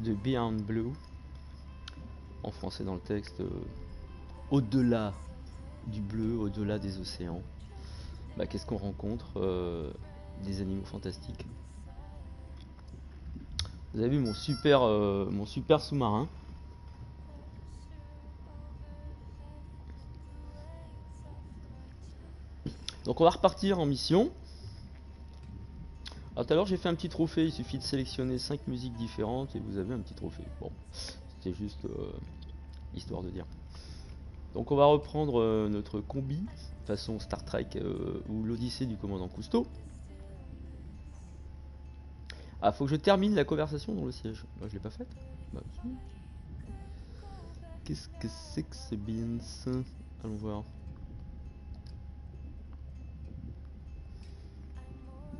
de Beyond Blue. En français dans le texte, au-delà du bleu, au-delà des océans. Bah, qu'est-ce qu'on rencontre? Des animaux fantastiques. Vous avez vu mon super sous-marin. Donc on va repartir en mission. Alors tout à l'heure j'ai fait un petit trophée, il suffit de sélectionner 5 musiques différentes et vous avez un petit trophée. Bon, c'était juste histoire de dire. Donc on va reprendre notre combi, façon Star Trek ou l'Odyssée du commandant Cousteau. Ah, faut que je termine la conversation dans le siège. Moi je l'ai pas faite. Bah, si. Qu'est-ce que c'est que ce beans? Allons voir.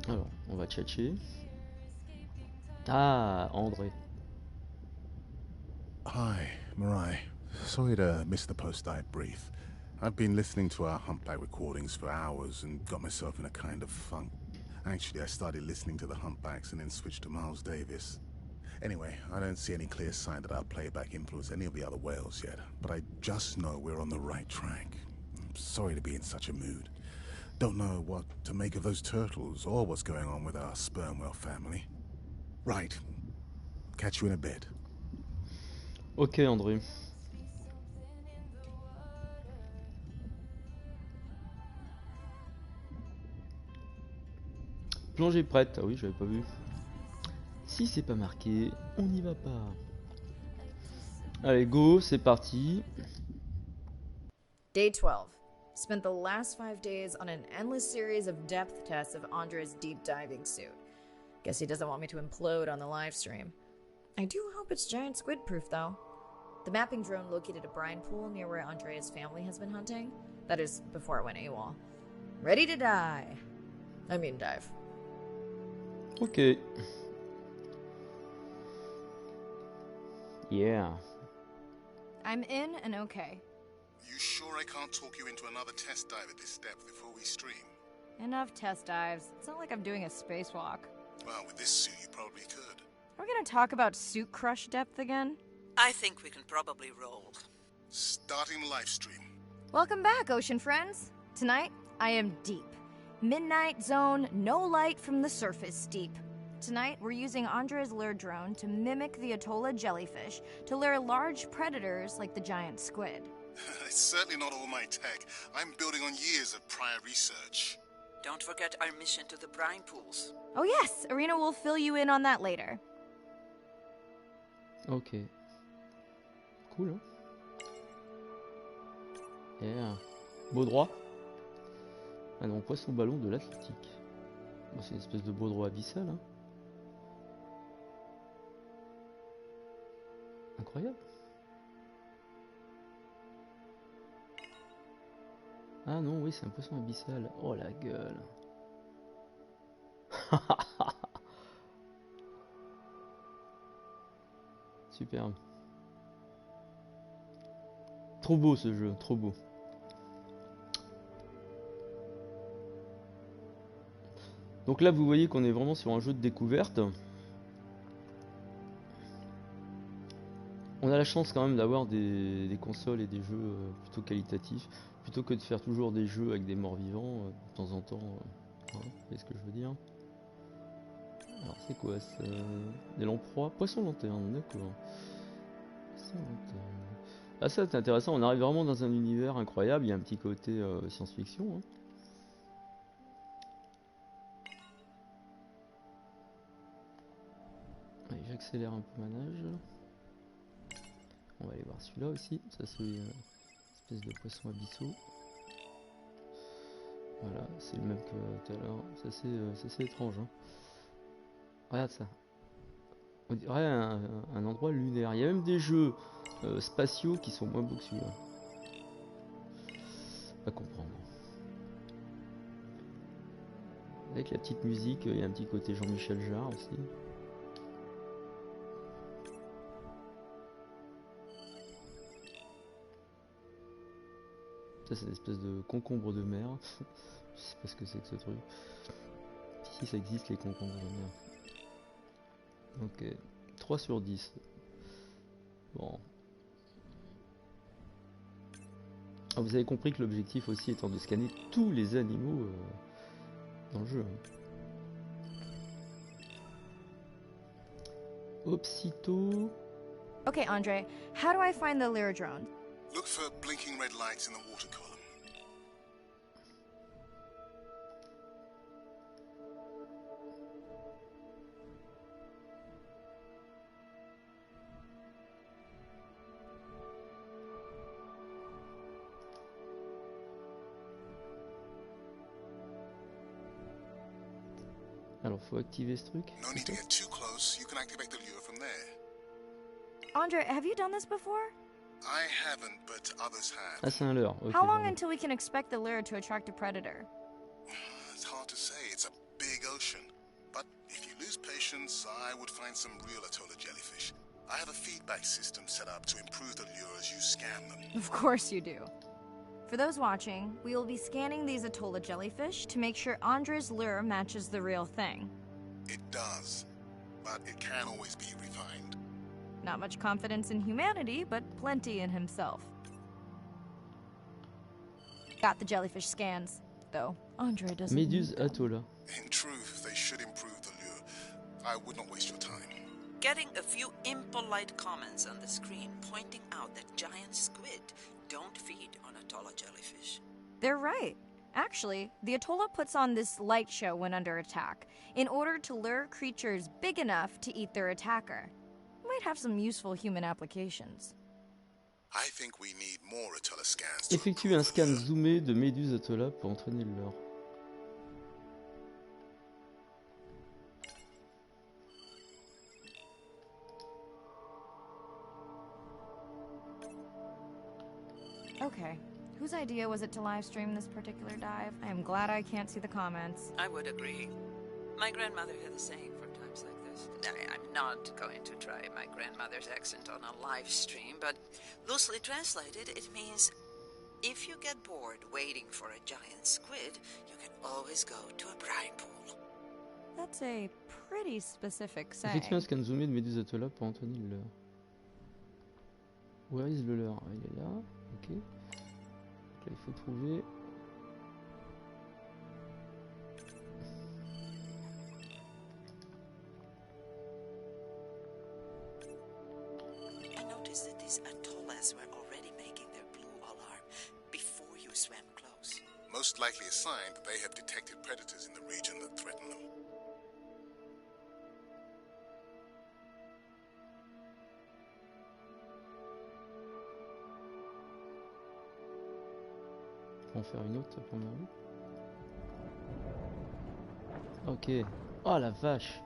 Alors, on va tchatcher. Ah, André. Hi, Marai. Sorry to miss the post-dive brief. I've been listening to our humpback recordings for hours and got myself in a kind of funk. Actually, I started listening to the humpbacks and then switched to Miles Davis. Anyway, I don't see any clear sign that our playback influenced any of the other whales yet, but I just know we're on the right track. I'm sorry to be in such a mood. Don't know what to make of those turtles or what's going on with our sperm whale family. Right. Catch you in a bit. Ok, André. Plongée prête. Ah oui, j'avais pas vu. Si c'est pas marqué, on n'y va pas. Allez, go, c'est parti. Day 12. Spent the last 5 days on an endless series of depth tests of Andre's deep diving suit. Guess he doesn't want me to implode on the live stream. I do hope it's giant squid proof though. The mapping drone located a brine pool near where Andrea's family has been hunting. That is, before it went AWOL. Ready to die. I mean dive. Ok. Yeah. I'm in and okay. You sure I can't talk you into another test dive at this depth before we stream? Enough test dives. It's not like I'm doing a spacewalk. Well, with this suit you probably could. Are we gonna talk about suit crush depth again? I think we can probably roll. Starting the live stream. Welcome back, ocean friends. Tonight, I am deep. Midnight zone, no light from the surface deep. Tonight, we're using Andre's lure drone to mimic the Atolla jellyfish to lure large predators like the giant squid. It's certainly not all my tech. I'm building on years of prior research. Don't forget our mission to the brine pools. Oh yes, Arena will fill you in on that later. Ok. Cool, hein? Yeah. Beau droit. Ah non, poisson ballon de l'Atlantique. Bon, c'est une espèce de beau droit abyssal, hein. Incroyable. Ah non, oui, c'est un poisson abyssal. Oh la gueule. Superbe. Trop beau ce jeu, trop beau. Donc là, vous voyez qu'on est vraiment sur un jeu de découverte. On a la chance quand même d'avoir des consoles et des jeux plutôt qualitatifs, plutôt que de faire toujours des jeux avec des morts vivants de temps en temps. Hein, vous voyez ce que je veux dire? Alors c'est quoi? Des lamproies? Poisson lanterne, d'accord. Poisson lanterne. Ah ça c'est intéressant, on arrive vraiment dans un univers incroyable, il y a un petit côté science-fiction. Hein. Allez, j'accélère un peu ma nage. On va aller voir celui-là aussi, ça c'est une espèce de poisson abyssaux. Voilà, c'est le même que tout à l'heure, c'est assez étrange. Hein. Regarde ça. On dirait un endroit lunaire. Il y a même des jeux spatiaux qui sont moins beaux que celui-là. Pas comprendre. Avec la petite musique, il y a un petit côté Jean-Michel Jarre aussi. Ça c'est une espèce de concombre de mer. Je sais pas ce que c'est que ce truc. Si ça existe les concombres de mer. Ok, 3 sur 10. Bon. Ah, vous avez compris que l'objectif aussi étant de scanner tous les animaux dans le jeu. Opsito. Okay, Andre, how do I find the Lyra drone? Look for blinking red lights in the water column. Alors faut activer ce truc. No need to get too close. You can activate the lure from there. Andre, have you done this before? I haven't, but others have. Ah c'est un leurre. Ok, How long pardon. until we can expect the Lyra to attract a predator? It's hard to say. It's a big ocean. But if you lose patience, I would find some real Atolla jellyfish. I have a feedback system set up to improve the lure as you scan them. Of course you do. For those watching, we will be scanning these Atolla jellyfish to make sure Andre's lure matches the real thing. It does, but it can always be refined. Not much confidence in humanity, but plenty in himself. Got the jellyfish scans, though Andre doesn't. Méduse need them. Atolla. In truth, they should improve the lure. I would not waste your time. Getting a few impolite comments on the screen pointing out that giant squid don't feed on Atolla jellyfish. They're right. Actually, the Atolla puts on this light show when under attack, in order to lure creatures big enough to eat their attacker. Might have some useful human applications. I think we need more Atolla scans. Effectue un scan zoomé de Méduse Atolla pour entraîner le leurre. Okay, whose idea was it to live stream this particular dive? I am glad I can't see the comments. I would agree. My grandmother had a saying for times like this. I'm not going to try my grandmother's accent on a live stream, but loosely translated, it means if you get bored waiting for a giant squid, you can always go to a brine pool. That's a pretty specific Effectue un saying. scan zoomé de Méduse Atolla pour entraîner le leurre. Where is le leurre? Il est là. Ok. Donc là il faut trouver. I noticed that these atollas were already making their blue alarm before you swam close. Most likely a sign that they have detected predators in the region that threaten them. On va en faire une autre pour première vue. Ok. Oh la vache.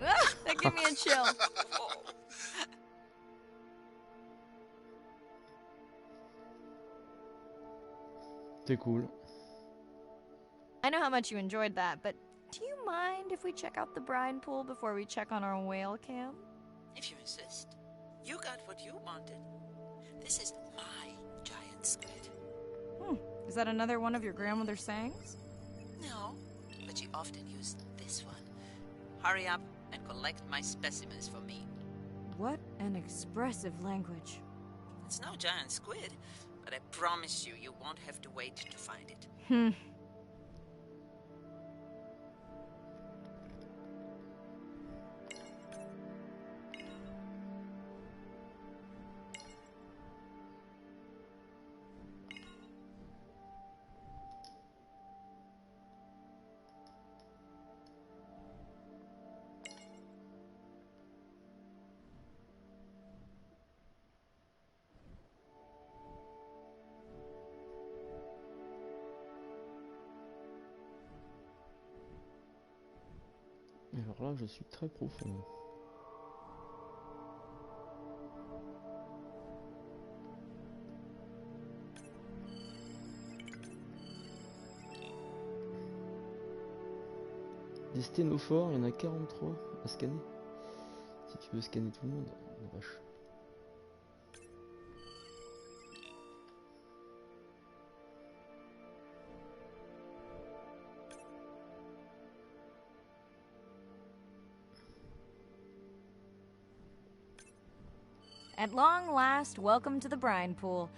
That gave me a chill. C'est cool. I know how much you enjoyed that, but do you mind if we check out the brine pool before we check on our whale cam? If you insist. You got what you wanted. This is my giant squid. Is that another one of your grandmother's sayings? No, but she often used this one. Hurry up and collect my specimens for me. What an expressive language. It's no giant squid, but I promise you, you won't have to wait to find it. Alors là je suis très profond. Des sténophores, il y en a 43 à scanner. Si tu veux scanner tout le monde, la vache. At long last, welcome to the brine pool.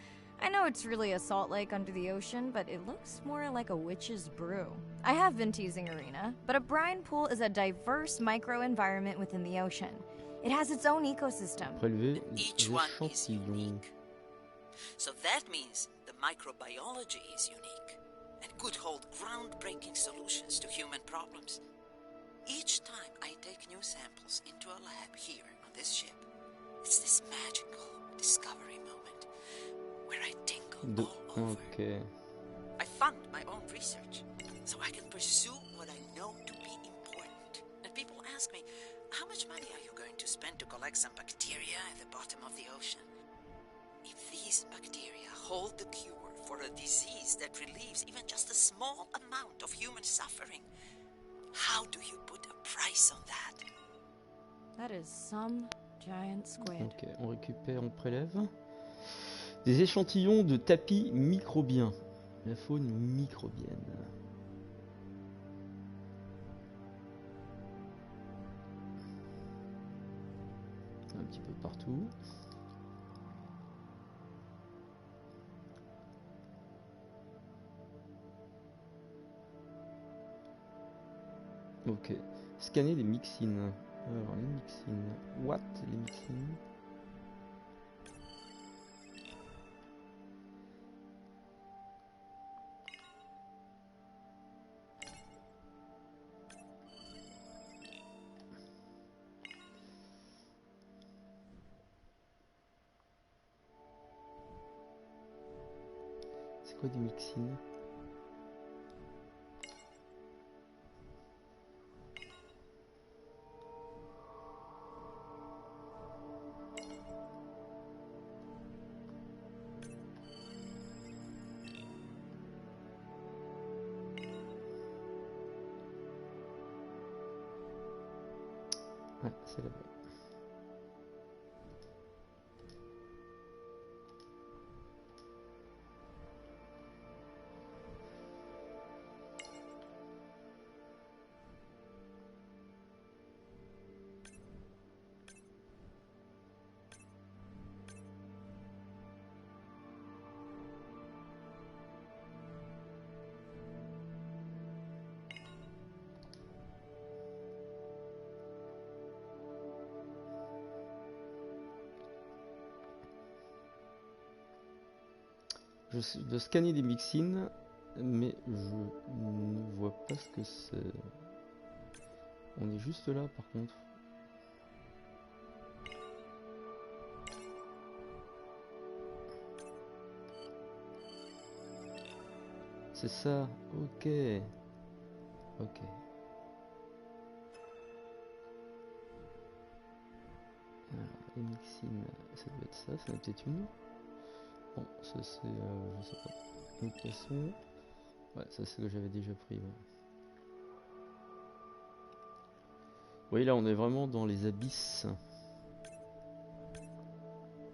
I know it's really a salt lake under the ocean, but it looks more like a witch's brew. I have been teasing Arena, but a brine pool is a diverse microenvironment within the ocean. It has its own ecosystem. Prélever Each des one is échantillons. unique. So that means the microbiology is unique and could hold groundbreaking solutions to human problems. Each time I take new samples into a lab here on this ship, it's this magical discovery moment where I tingle all over. Ok. I fund my own research so I can pursue what I know to be important. And people ask me, how much money are you going to spend to collect some bacteria at the bottom of the ocean? If these bacteria hold the cure for a disease that relieves even just a small amount of human suffering, how do you put a price on that? That is some giant squid. Ok, on récupère, on prélève. Des échantillons de tapis microbiens. La faune microbienne. Un petit peu partout. Ok. Scanner les mixines. Alors les mixines. What les mixines? C'est quoi des mixines? Ouais, c'est là-bas. Je dois scanner des mixines, mais je ne vois pas ce que c'est. On est juste là par contre. C'est ça, ok. Ok. Alors, les mixines, ça doit être ça, ça doit être une. Bon, ça c'est, je sais pas, une poisson. Ouais, ça c'est ce que j'avais déjà pris. Ouais. Oui, là on est vraiment dans les abysses.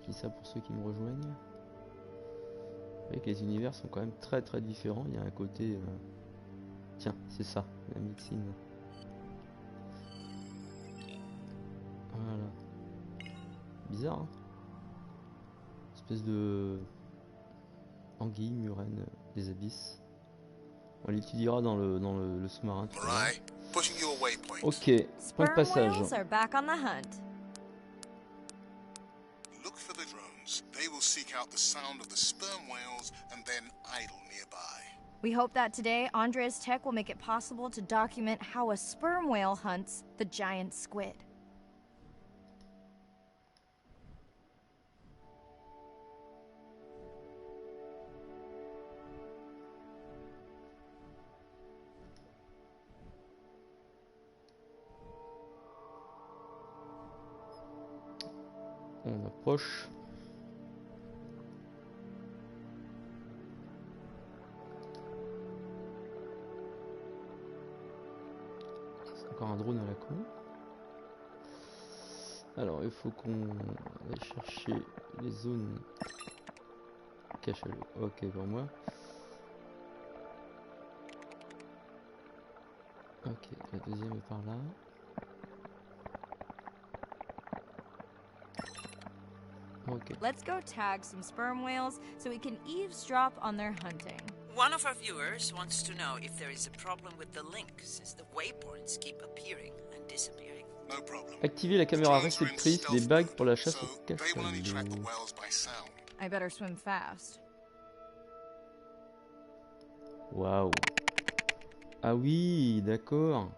Je dis ça pour ceux qui me rejoignent. Vous voyez que les univers sont quand même très très différents. Il y a un côté... Tiens, c'est ça, la mixine. Voilà. Bizarre, hein? Espèce de... anguille, murène, des abysses. On l'étudiera dans le sous-marin. Right. Pushing your waypoint. Ok, point de Sperm passage. whales are back on the hunt. Look for the drones. They will seek out the sound of the sperm whales and then idle nearby. We hope that today, Andrea's tech will make it possible to document how a sperm whale hunts the giant squid. On approche. C'est encore un drone à la con. Alors il faut qu'on aille chercher les zones cachalots. Ok pour moi. Ok, la deuxième est par là. Ok. Let's go tag some sperm whales so we can eavesdrop on their hunting. One of our viewers wants to know if there is a problem with the link, since the waypoints keep appearing and disappearing. No problem. Activez la caméra Drones are in réceptrice des stealth bagues mode, pour la chasse so aux they will only track the cachalots. whales by sound. I better swim fast. Waouh. Ah oui, d'accord.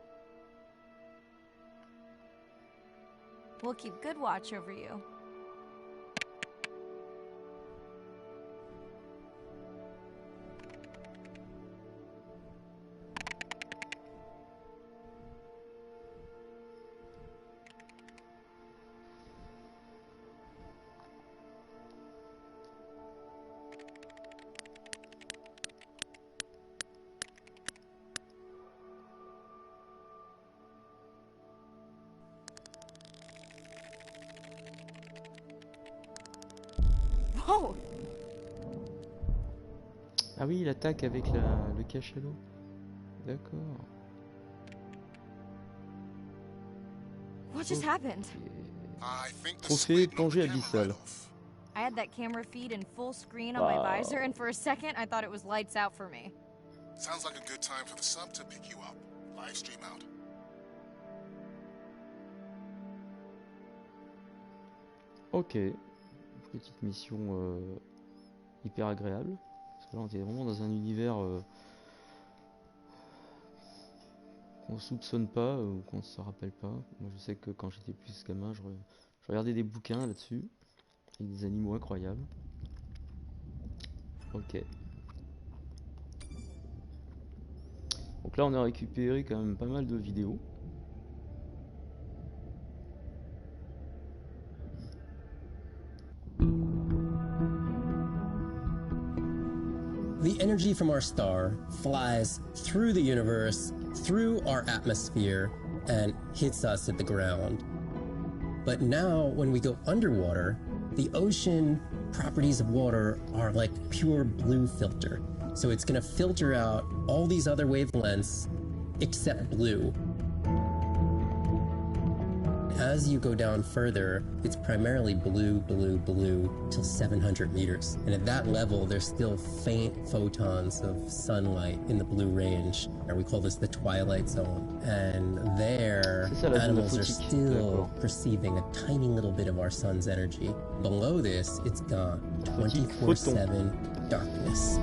We'll keep good watch over you. Whoa! Ah oui, il attaque avec le cachalot. D'accord. What just happened? I think the Trophée squid knocked plongée the camera abyssale. right off. I had that camera feed in full screen on my Wow. visor, and for a second I thought it was lights out for me. Sounds like a good time for the sub to pick you up. Live stream out. Ok. Petite mission hyper agréable. Parce que là on est vraiment dans un univers qu'on soupçonne pas ou qu'on se rappelle pas. Moi je sais que quand j'étais plus gamin, je regardais des bouquins là-dessus. Avec des animaux incroyables. Ok. Donc là on a récupéré quand même pas mal de vidéos. The energy from our star flies through the universe, through our atmosphere, and hits us at the ground. But now, when we go underwater, the ocean properties of water are like pure blue filter. So it's going to filter out all these other wavelengths except blue. As you go down further, it's primarily blue, blue, blue till 700 meters. And at that level, there's still faint photons of sunlight in the blue range. And we call this the twilight zone. And there, C'est ça, la zone animals are photique. still D'accord. perceiving a tiny little bit of our sun's energy. Below this, it's gone. Photique, 24/7 darkness.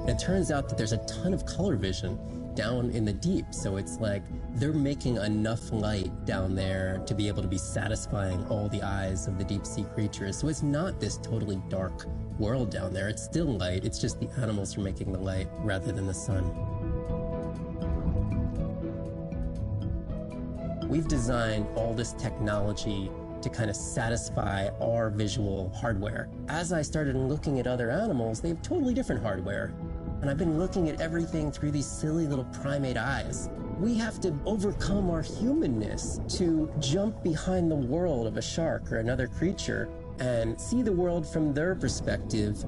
It turns out that there's a ton of color vision down in the deep, so it's like they're making enough light down there to be able to be satisfying all the eyes of the deep sea creatures. So it's not this totally dark world down there. It's still light, it's just the animals are making the light rather than the sun. We've designed all this technology to kind of satisfy our visual hardware. As I started looking at other animals, they have totally different hardware. And I've been looking at everything through these silly little primate eyes. We have to overcome our humanness to jump behind the world of a shark or another creature and see the world from their perspective.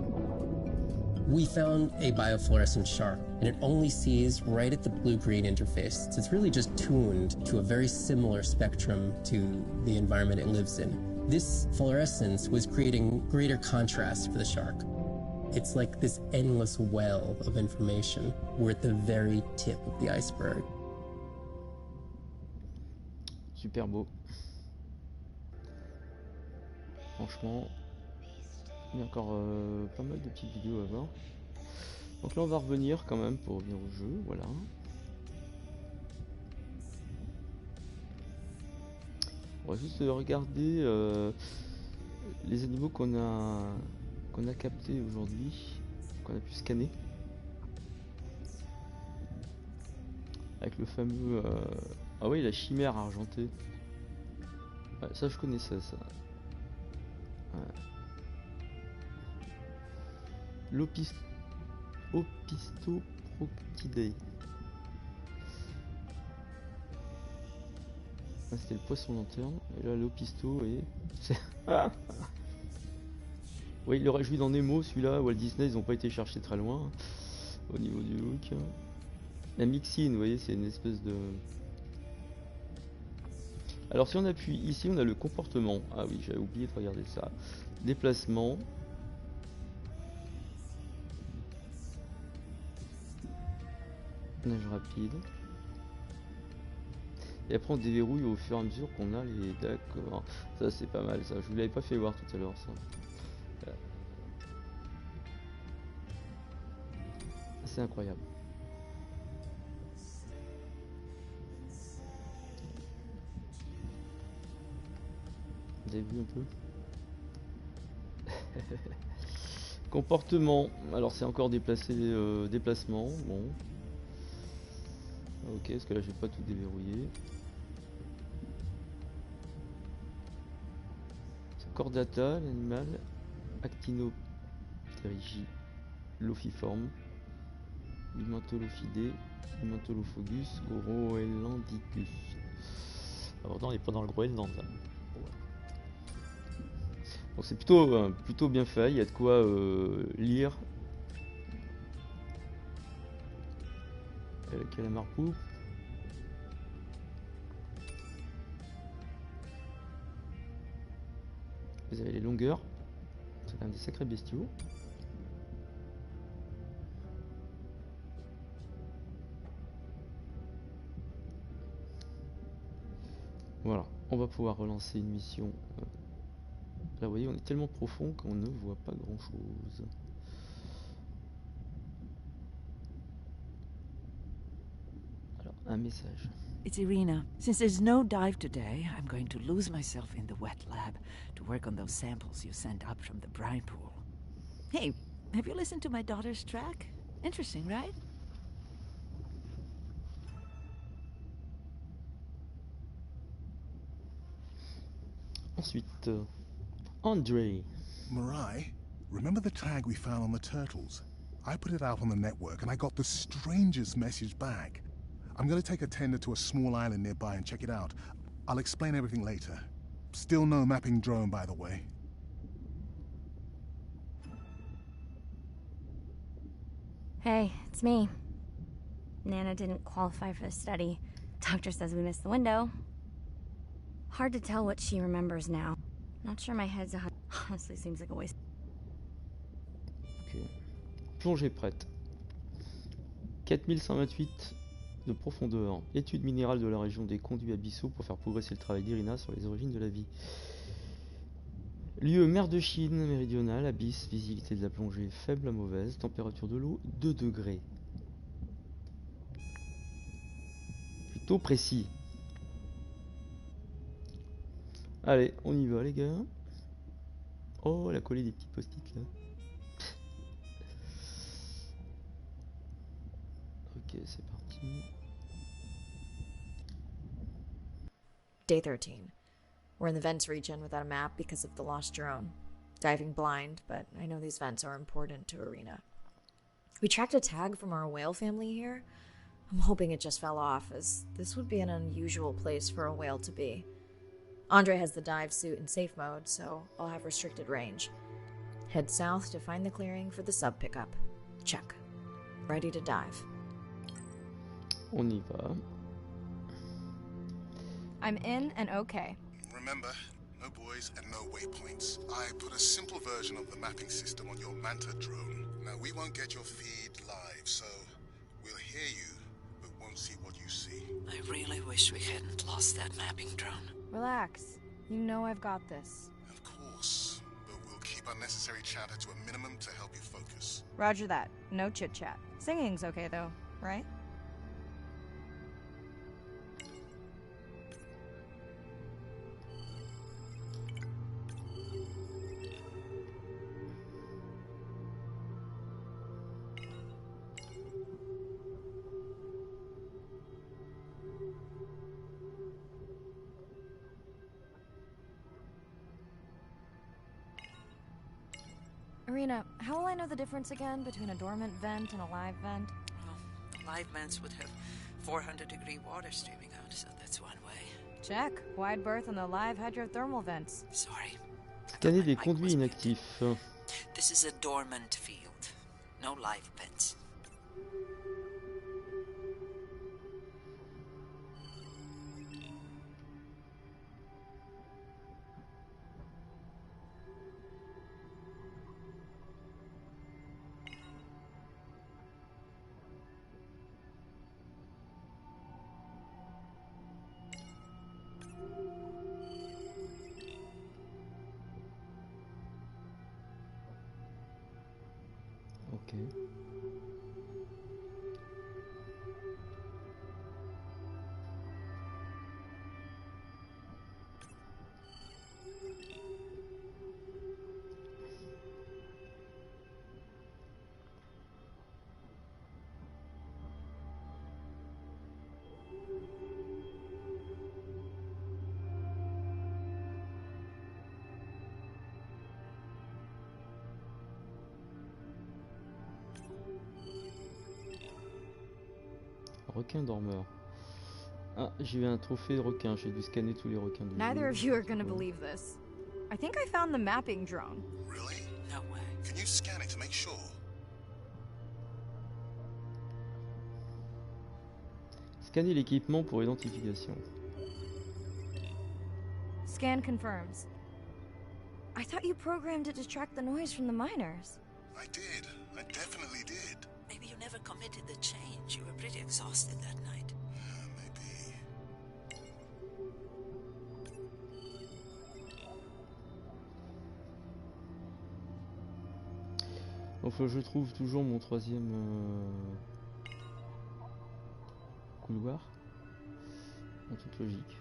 We found a biofluorescent shark, and it only sees right at the blue-green interface. So it's really just tuned to a very similar spectrum to the environment it lives in. This fluorescence was creating greater contrast for the shark. It's like this endless well of information. We're at the very tip of the iceberg. Super beau. Franchement, il y a encore pas mal de petites vidéos à voir. Donc là on va revenir quand même pour revenir au jeu, voilà. On va juste regarder les animaux qu'on a captés aujourd'hui, qu'on a pu scanner. Avec le fameux... Ah oui, la chimère argentée. Ouais, ça je connaissais ça. Ouais. L'Opistoproctidae. Ah, c'était le poisson lanterne. Et là l'Opisto et... Oui, il aurait joué dans Nemo, celui-là. Walt Disney, ils n'ont pas été chercher très loin au niveau du look. La mixine, vous voyez, c'est une espèce de... Alors si on appuie ici, on a le comportement. Ah oui, j'avais oublié de regarder ça. Déplacement. Nage rapide. Et après on déverrouille au fur et à mesure qu'on a les... D'accord. Ça c'est pas mal ça. Je vous l'avais pas fait voir tout à l'heure ça. C'est incroyable. Vous avez vu un peu? Comportement. Alors c'est encore déplacé, déplacement. Bon. Ok, parce que là je vais pas tout déverrouiller. Chordata, l'animal. Actinopterygie. Lophiforme. Humantolophidé. Humantolephogus. Groenlandicus. Alors non, on n'est pas dans le Groenland là. Donc c'est plutôt bien fait, il y a de quoi lire. Calamar poupe. Vous avez les longueurs. C'est quand même des sacrés bestiaux. Voilà, on va pouvoir relancer une mission. Là, vous voyez, on est tellement profond qu'on ne voit pas grand-chose. Alors, un message. It's Irina. Since there's no dive today, I'm going to lose myself in the wet lab to work on those samples you sent up from the brine pool. Hey, have you listened to my daughter's track? Interesting, right? Ensuite, Andre. Marai, remember the tag we found on the turtles? I put it out on the network and I got the strangest message back. I'm gonna take a tender to a small island nearby and check it out. I'll explain everything later. Still no mapping drone, by the way. Hey, it's me. Nana didn't qualify for the study. Doctor says we missed the window. Hard to tell what she remembers now. Not sure my head's honestly seems like a waste. Ok. Plongée prête. 4128 de profondeur. Étude minérale de la région des conduits abyssaux pour faire progresser le travail d'Irina sur les origines de la vie. Lieu mer de Chine, méridionale, abysse, visibilité de la plongée faible à mauvaise, température de l'eau 2 degrés. Plutôt précis. Allez, on y va les gars. Oh, elle a collé des petits post-it là. Ok, c'est parti. Day 13. We're in the vents region without a map because of the lost drone. Diving blind, but I know these vents are important to Irina. We tracked a tag from our whale family here. I'm hoping it just fell off, as this would be an unusual place for a whale to be. Andre has the dive suit in safe mode, so I'll have restricted range. Head south to find the clearing for the sub pickup. Check. Ready to dive. On y va. I'm in and okay. Remember, no buoys and no waypoints. I put a simple version of the mapping system on your Manta drone. Now, we won't get your feed live, so we'll hear you, but won't see what you see. I really wish we hadn't lost that mapping drone. Relax. You know I've got this. Of course, but we'll keep unnecessary chatter to a minimum to help you focus. Roger that. No chit-chat. Singing's okay though, right? Irina, how will I know the difference again between a dormant vent and a live vent? Well, live vents would have 400-degree water streaming out, so that's one way. Check. Wide berth on the live hydrothermal vents. Sorry. Scanner des conduits inactifs. This is a dormant field. No live vents. requin dormeur. Ah, j'ai eu un trophée de requin. J'ai dû scanner tous les requins du Neither jeu. of you are gonna believe this. I think I found the mapping drone. Really? No way. Can you scan it to make sure? Scanner l'équipement pour identification. Scan confirms. I thought you programmed it to track the noise from the miners. I did. I definitely did. Maybe you never committed the change. You were pretty exhausted that night. Maybe. Donc je trouve toujours mon troisième couloir. En toute logique.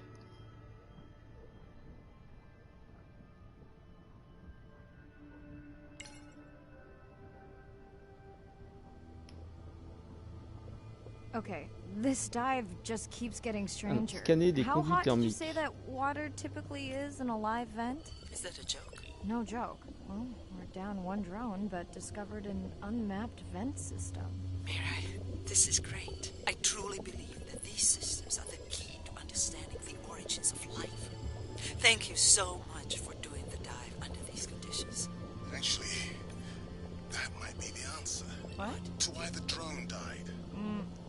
Okay, this dive just keeps getting stranger. Scanner des How conduits hot did you thermiques. say that water typically is in a live vent? Is that a joke? No joke. Well, we're down one drone, but discovered an unmapped vent system. Mirai, this is great. I truly believe that these systems are the key to understanding the origins of life. Thank you so much for doing the dive under these conditions. Actually, that might be the answer. What? To why the drone died.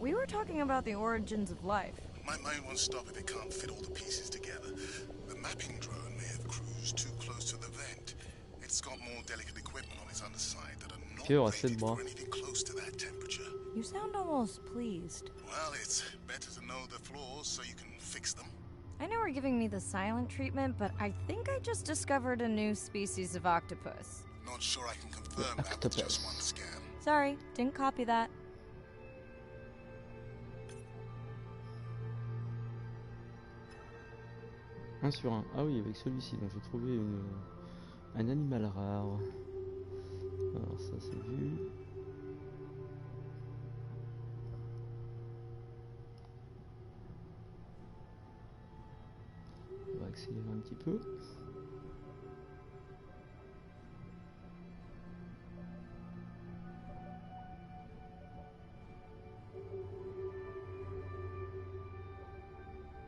We were talking about the origins of life. My mind won't stop if it can't fit all the pieces together. The mapping drone may have cruised too close to the vent. It's got more delicate equipment on its underside that are not Cœur à 7 rated bras. for anything close to that temperature. You sound almost pleased. Well, it's better to know the flaws so you can fix them. I know we're giving me the silent treatment, but I think I just discovered a new species of octopus. Not sure I can confirm that with just one scan. Sorry, didn't copy that. Un sur un. Ah oui, avec celui-ci. Donc j'ai trouvé un animal rare. Alors ça c'est vu. On va accélérer un petit peu.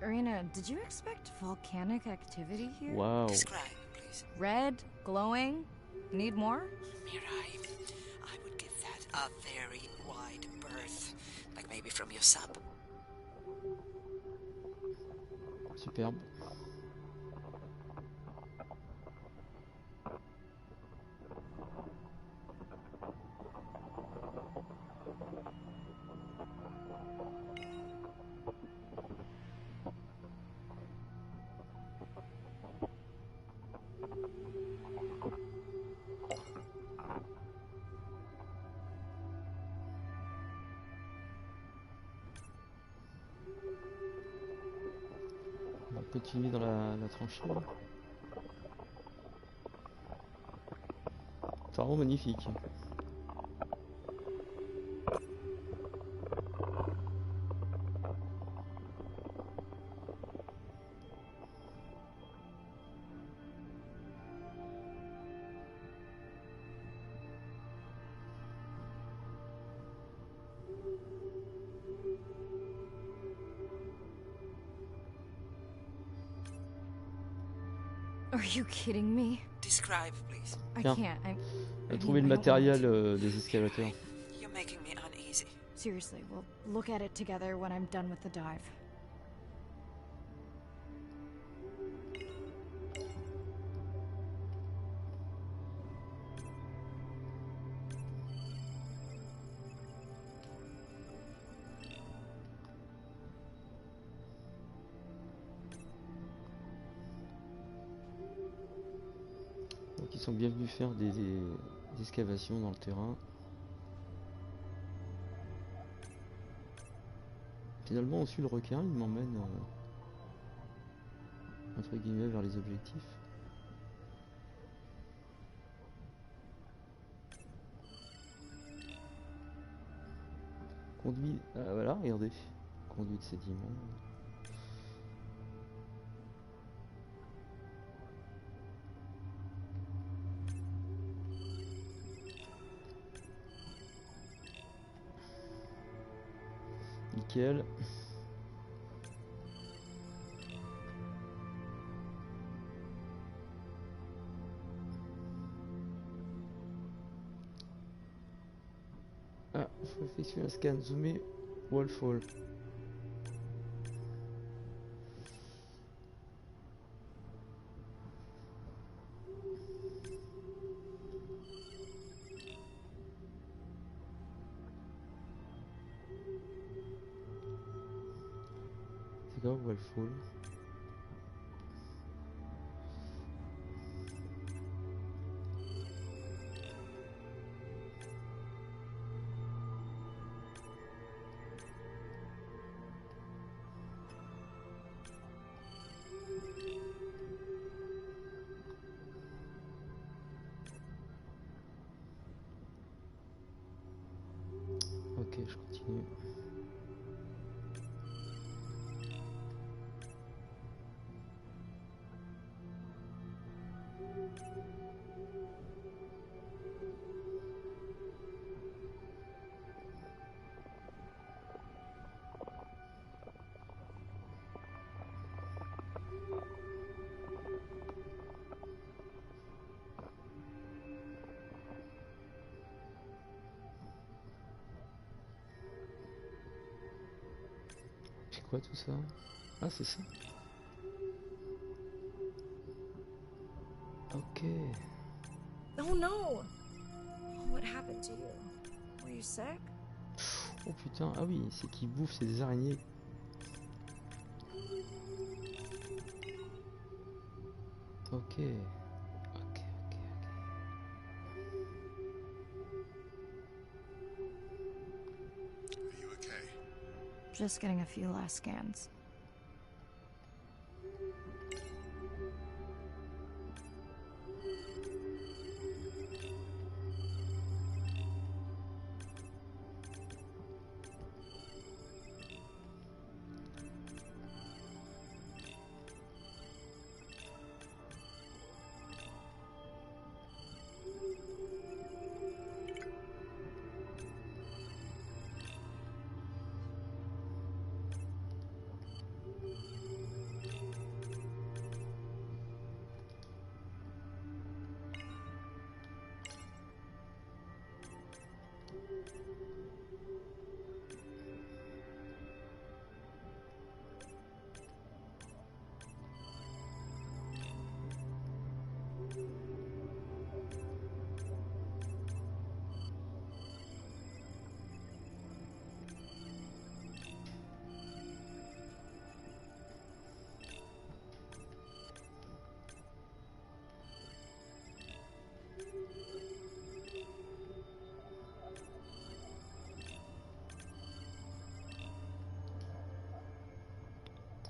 Irina, did you expect volcanic activity here? Waouh. Describe, please. Red, glowing. Need more? Mirai, I would give that a very wide berth. Like maybe from your sub. Superbe. On va continuer dans la tranchée. C'est vraiment magnifique. Are you kidding me? Describe, please. I Tiens. can't. On a trouvé le matériel des excavateurs. You're making me uneasy. Seriously, we'll look at it together when I'm done with the dive. Donc ils sont bien venus faire des excavations dans le terrain. Finalement aussi le requin il m'emmène entre guillemets vers les objectifs. Conduit, voilà, regardez, conduit de sédiments. nickel. Ah, il faut effectuer un scan zoomé wallfall. C'est quoi wallfall? Ok, je continue. C'est quoi tout ça? Ah, c'est ça. Ok. Oh no! What happened to you? Were you sick? Oh putain, ah oui, c'est qui bouffe, c'est des araignées. Ok. Ok. Are you okay? Just getting a few last scans.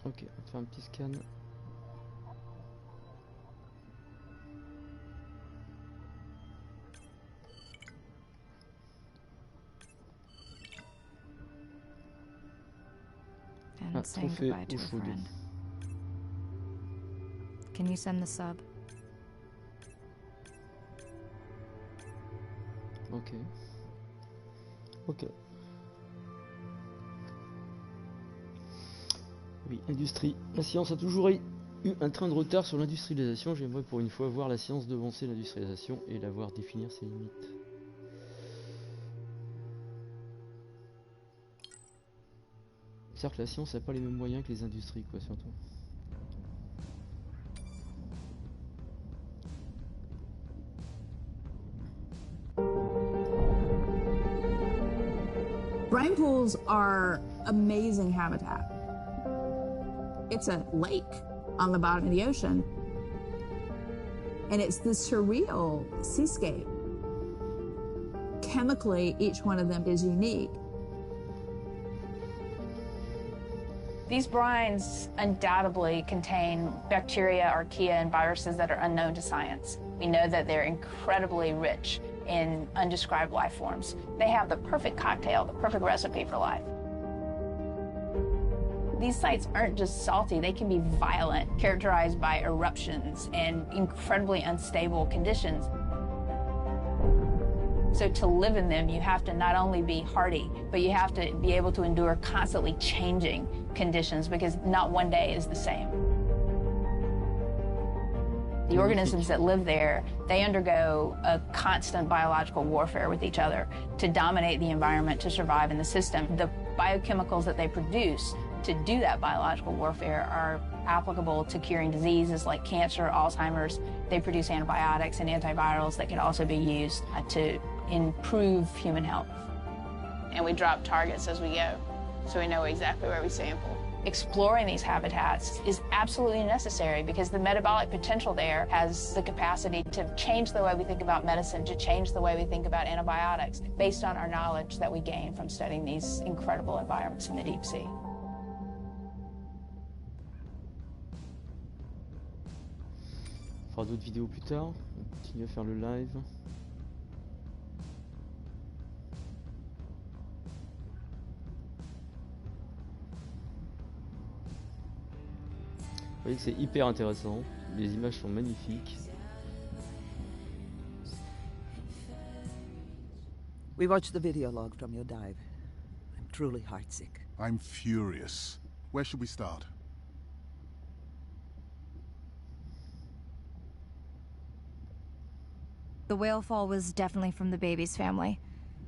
Ok, on va faire un petit scan. And Ah, saying trophée goodbye to au a chaud. friend. Can you send the sub? Ok. Ok. Oui, industrie. La science a toujours eu un train de retard sur l'industrialisation. J'aimerais pour une fois voir la science devancer l'industrialisation et la voir définir ses limites. C'est-à-dire que la science n'a pas les mêmes moyens que les industries, quoi, surtout. Brine pools are amazing habitat. It's a lake on the bottom of the ocean, and it's this surreal seascape. Chemically, each one of them is unique. These brines undoubtedly contain bacteria, archaea, and viruses that are unknown to science. We know that they're incredibly rich in undescribed life forms. They have the perfect cocktail, the perfect recipe for life. These sites aren't just salty, they can be violent, characterized by eruptions and incredibly unstable conditions. So to live in them, you have to not only be hardy, but you have to be able to endure constantly changing conditions because not one day is the same. The organisms that live there, they undergo a constant biological warfare with each other to dominate the environment, to survive in the system. The biochemicals that they produce to do that biological warfare are applicable to curing diseases like cancer, Alzheimer's. They produce antibiotics and antivirals that can also be used to improve human health. And we drop targets as we go, so we know exactly where we sample. Exploring these habitats is absolutely necessary because the metabolic potential there has the capacity to change the way we think about medicine, to change the way we think about antibiotics, based on our knowledge that we gain from studying these incredible environments in the deep sea. On fera d'autres vidéos plus tard. On continue à faire le live. Vous voyez que c'est hyper intéressant, les images sont magnifiques. We watched the video log from your dive. I'm truly heartsick. I'm furious. Where should we start? The whale fall was definitely from the baby's family.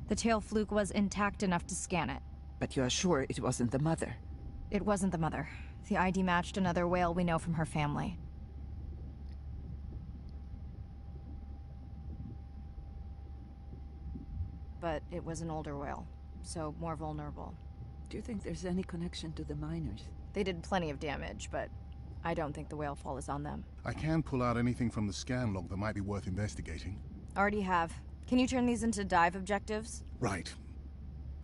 The tail fluke was intact enough to scan it. But you're sure it wasn't the mother? It wasn't the mother. The ID matched another whale we know from her family. But it was an older whale, so more vulnerable. Do you think there's any connection to the miners? They did plenty of damage, but I don't think the whale fall is on them. I can pull out anything from the scan log that might be worth investigating. Already have. Can you turn these into dive objectives? Right.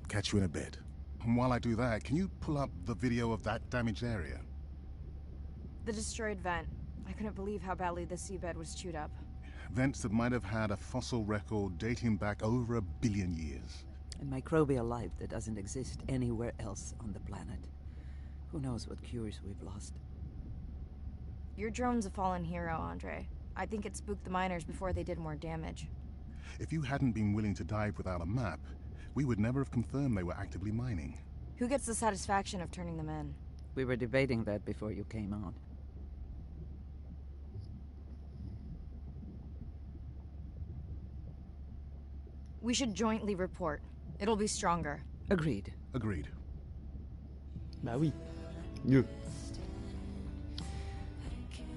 Catch you in a bit. And while I do that, can you pull up the video of that damaged area? The destroyed vent. I couldn't believe how badly the seabed was chewed up. Vents that might have had a fossil record dating back over 1 billion years. And microbial life that doesn't exist anywhere else on the planet. Who knows what cures we've lost. Your drone's a fallen hero, Andre. I think it spooked the miners before they did more damage. If you hadn't been willing to dive without a map, we would never have confirmed they were actively mining. Who gets the satisfaction of turning them in? We were debating that before you came on. We should jointly report. It'll be stronger. Agreed. Agreed. Bah oui, mieux.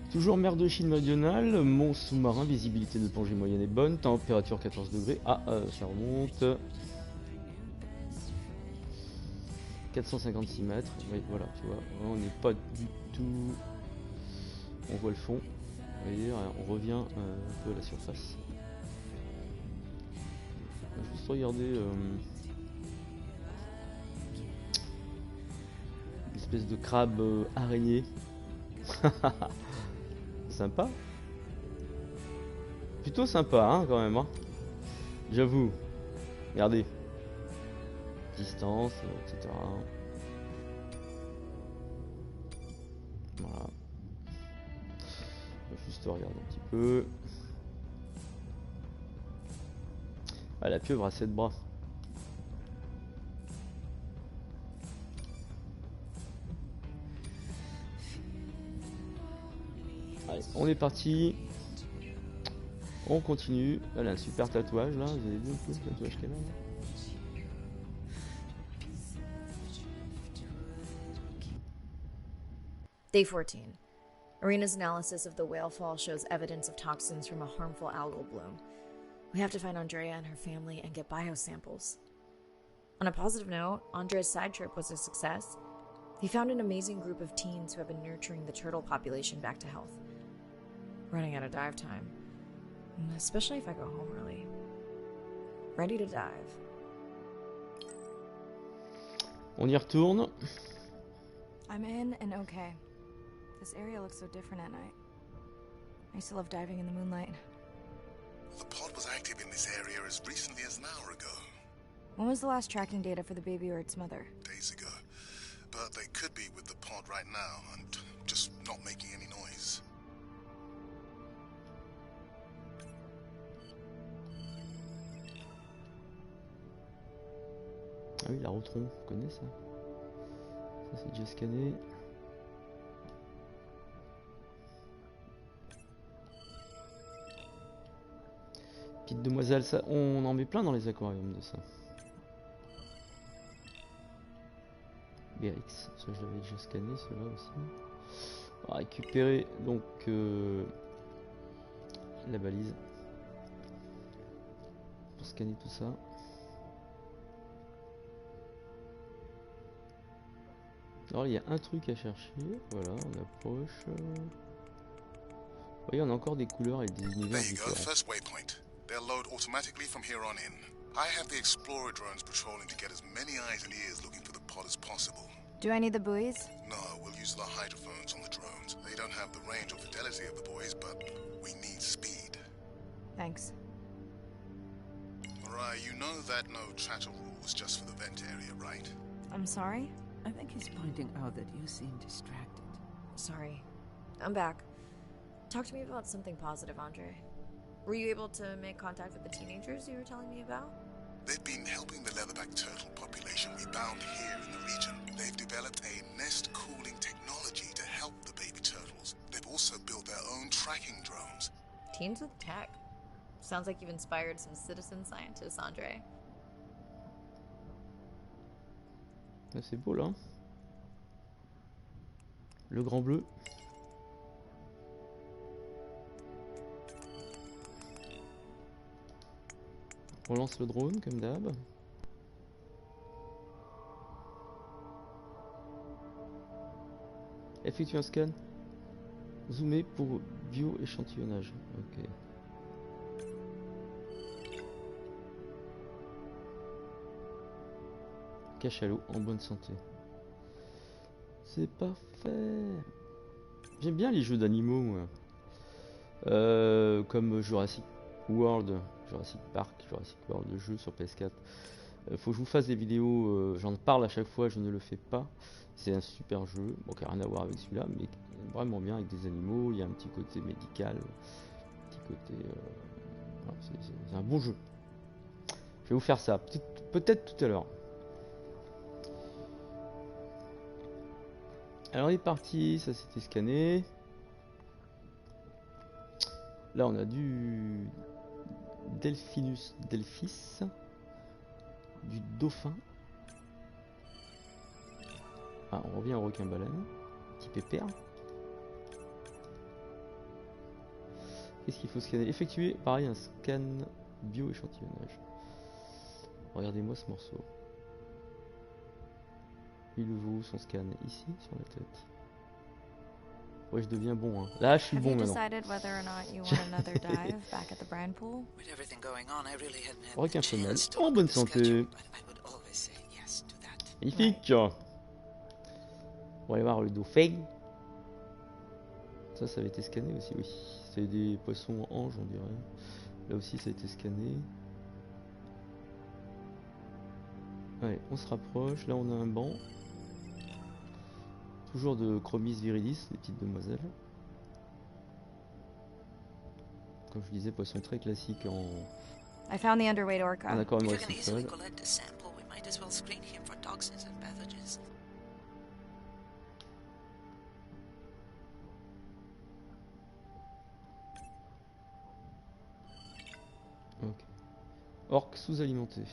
Toujours mer de Chine méridionale, mon sous-marin, visibilité de plongée moyenne et bonne, température 14 degrés. Ah, ça remonte. 456 mètres. Oui, voilà, tu vois, on n'est pas du tout. On voit le fond. Vous voyez, on revient un peu à la surface. On va juste regarder une espèce de crabe araignée. Sympa. Plutôt sympa, hein, quand même. Hein. J'avoue. Regardez. Distance, etc. Voilà. On va juste regarder un petit peu. Ah, la pieuvre a 7 bras. Allez, on est parti. On continue. Elle a un super tatouage là. Vous avez vu un peu le tatouage qu'elle a là? Day 14. Arena's analysis of the whale fall shows evidence of toxins from a harmful algal bloom. We have to find Andrea and her family and get biosamples. On a positive note, Andrea's side trip was a success. He found an amazing group of teens who have been nurturing the turtle population back to health. Running out of dive time, especially if I go home early. Ready to dive. On y retourne. I'm in and okay. This area looks so different at night. I used to love diving in the moonlight. The pod was active in this area as recently as an hour ago. When was the last tracking data for the baby or its mother? Days ago. But they could be with the pod right now and just not making any noise. Ah oui, la Rotron, on connaît ça. Ça c'est déjà scanné. Petite demoiselle, ça, on en met plein dans les aquariums de ça. Berix, ça je l'avais déjà scanné, cela aussi. On va récupérer donc la balise pour scanner tout ça. Alors il y a un truc à chercher, voilà, on approche. Vous voyez, on a encore des couleurs et des univers différents. First waypoint. They'll load automatically from here on in. I have the Explorer drones patrolling to get as many eyes and ears looking for the pod as possible. Do I need the buoys? No, we'll use the hydrophones on the drones. They don't have the range or fidelity of the boys, but we need speed. Thanks. Right, you know that no chatter rule was just for the vent area, right? I'm sorry? I think he's pointing out that you seem distracted. Sorry. I'm back. Talk to me about something positive, Andre. Were you able to make contact with the teenagers you were telling me about? They've been helping the leatherback turtle population rebound here in the region. They've developed a nest cooling technology to help the baby turtles. They've also built their own tracking drones. Teens with tech. Sounds like you've inspired some citizen scientists, Andre. C'est beau là. Le grand bleu. On lance le drone comme d'hab. Effectue un scan. Zoomer pour bio-échantillonnage. Ok. Cachalot en bonne santé. C'est parfait. J'aime bien les jeux d'animaux, moi. Comme Jurassic World, Jurassic Park, Jurassic World, le jeu sur PS4. Faut que je vous fasse des vidéos, j'en parle à chaque fois, je ne le fais pas. C'est un super jeu, bon, qui n'a rien à voir avec celui-là, mais vraiment bien avec des animaux. Il y a un petit côté médical, un petit côté. Voilà, c'est un bon jeu. Je vais vous faire ça, peut-être tout à l'heure. Alors il est parti, ça c'était scanné. Là on a du Delphinus delphis, du dauphin. Ah, on revient au requin baleine, petit pépère. Qu'est-ce qu'il faut scanner? Effectuer pareil un scan bio-échantillonnage. Regardez-moi ce morceau. Il le vaut son scan ici sur la tête. Ouais, je deviens bon. Hein. Là, je suis bon maintenant. Requin femelle en bonne santé. Magnifique. On va aller voir le dauphin. Ça avait été scanné aussi, oui. C'est des poissons anges, on dirait. Là aussi, ça a été scanné. Allez, on se rapproche. Là, on a un banc. Toujours de Chromis viridis, les petites demoiselles. Comme je disais, poisson très classique en. I found the underweight orca. En accord avec le sol. Ok. Orque sous-alimenté.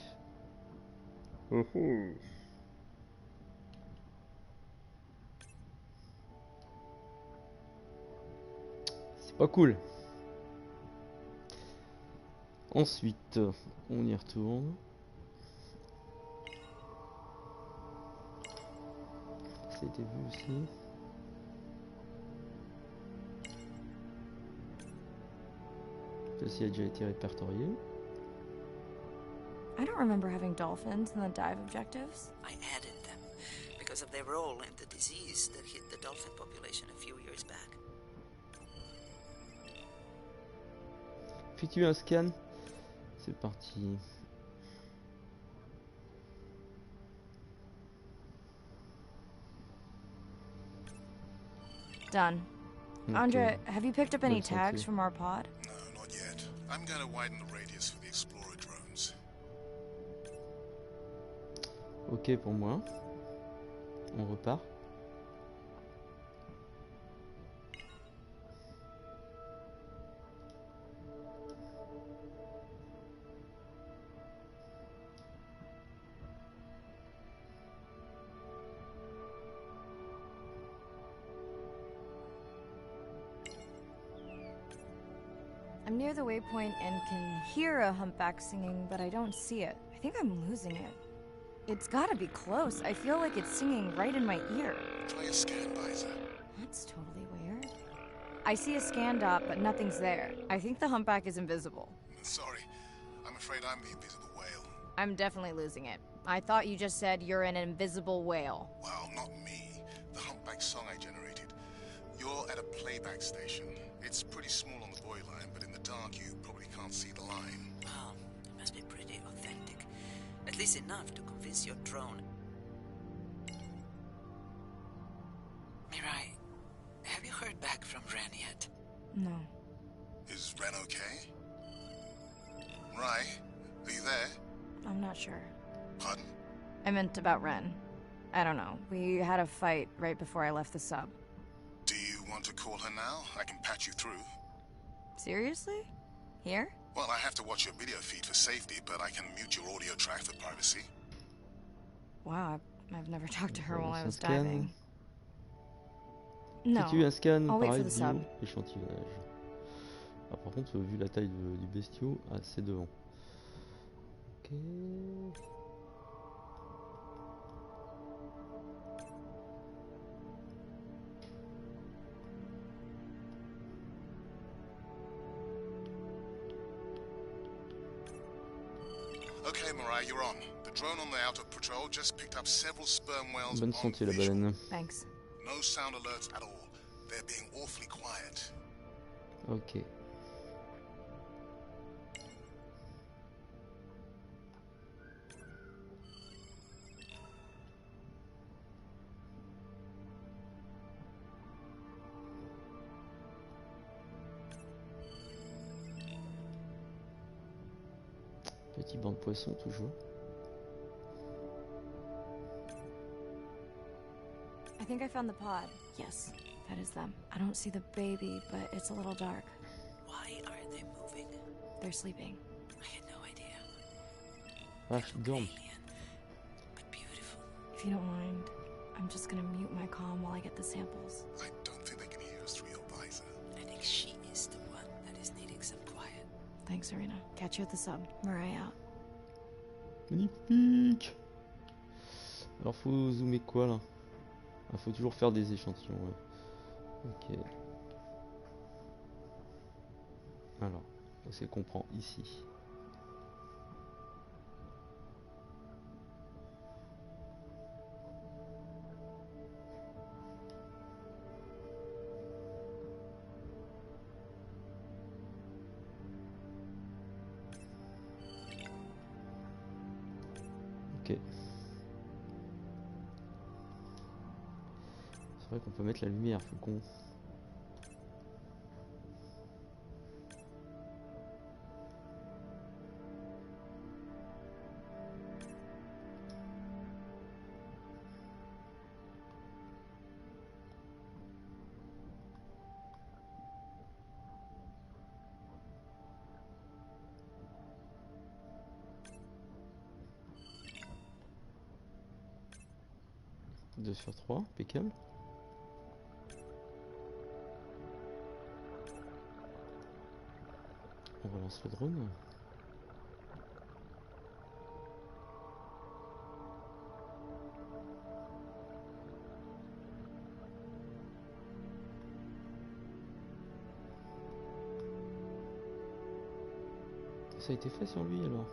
C'est pas cool. Ensuite, on y retourne. Ça a été vu aussi. Celle-ci a déjà été répertoriée. I don't remember having dolphins in the dive objectives. I added them because of their role in the disease that hit the dolphin population a few years back. Effectue un scan. C'est parti. Done. Okay. Andre, have you picked up any Bonne santé. tags from our pod? No, not yet. I'm gonna widen the radius for the Explorer drones. Ok pour moi. On repart. I'm near the waypoint and can hear a humpback singing, but I don't see it. I think I'm losing it. It's gotta be close. I feel like it's singing right in my ear. Try a scan visor. That's totally weird. I see a scan dot, but nothing's there. I think the humpback is invisible. Sorry, I'm afraid I'm the invisible whale. I'm definitely losing it. I thought you just said you're an invisible whale. Well, not me. The humpback song I generated. You're at a playback station. It's pretty small on the buoy line, but in the dark you probably can't see the line. Oh, it must be pretty authentic. At least enough to convince your drone. Mirai, have you heard back from Ren yet? No. Is Ren okay? Rai, are you there? I'm not sure. Pardon? I meant about Ren. I don't know. We had a fight right before I left the sub. Do you want to call her now? I can patch you through. Seriously? Here? Well, I have to watch your video feed for safety, but I can mute your audio track for privacy. Wow, I've never talked to her while I was Scan. diving. No. Si tu un scan, I'll wait pareil, for the bio, sub. échantillonnage. Ah, par contre, vu la taille du bestiau, ah, c'est devant. Ok. Okay, Mirai, you're on. The drone on the outer patrol just picked up several sperm whales Bonne on santé la visual. baleine. Thanks. No sound alerts at all. They're being awfully quiet. Ok. Petit banc de poisson toujours. I think I found the pod. Yes, that is them. I don't see the baby, but it's a little dark. Why are they moving? They're sleeping. I had no idea. Vache, They look dorme. alien, but beautiful. If you don't mind, I'm just gonna mute my comm while I get the samples. I don't think they can hear us through your visor. I think she is the one that is needing some quiet. Thanks, Serena. Catch you at the sub. Mirai out. Magnifique. Alors faut zoomer quoi là? Ah, faut toujours faire des échantillons, ouais. Ok. Alors, c'est qu'on prend ici. Ok. C'est vrai qu'on peut mettre la lumière, faut qu'on... Deux sur 3, impeccable. On relance le drone. Ça a été fait sur lui alors.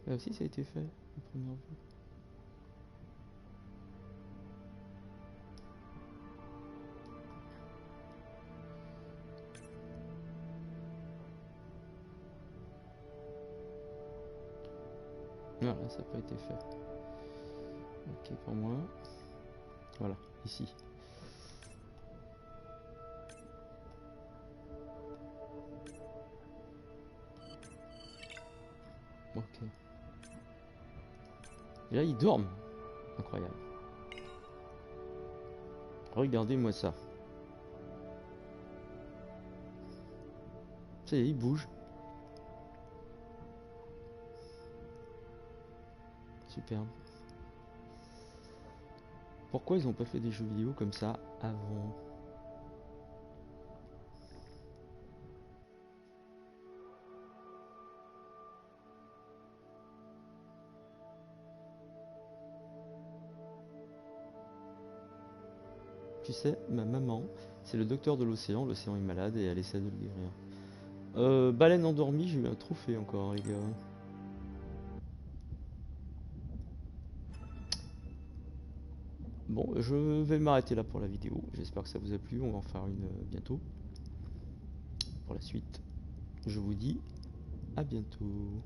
Là aussi ça a été fait, en première vue. Non, là ça n'a pas été fait. ok pour moi. Voilà, ici. Ok. Et là, ils dorment. Incroyable. Regardez-moi ça. Ça y est, ils bougent. Superbe. Pourquoi ils n'ont pas fait des jeux vidéo comme ça avant? Tu sais, ma maman, c'est le docteur de l'océan. L'océan est malade et elle essaie de le guérir. Baleine endormie, j'ai eu un trophée encore, les gars. Bon, je vais m'arrêter là pour la vidéo. J'espère que ça vous a plu. On va en faire une bientôt. Pour la suite, je vous dis à bientôt.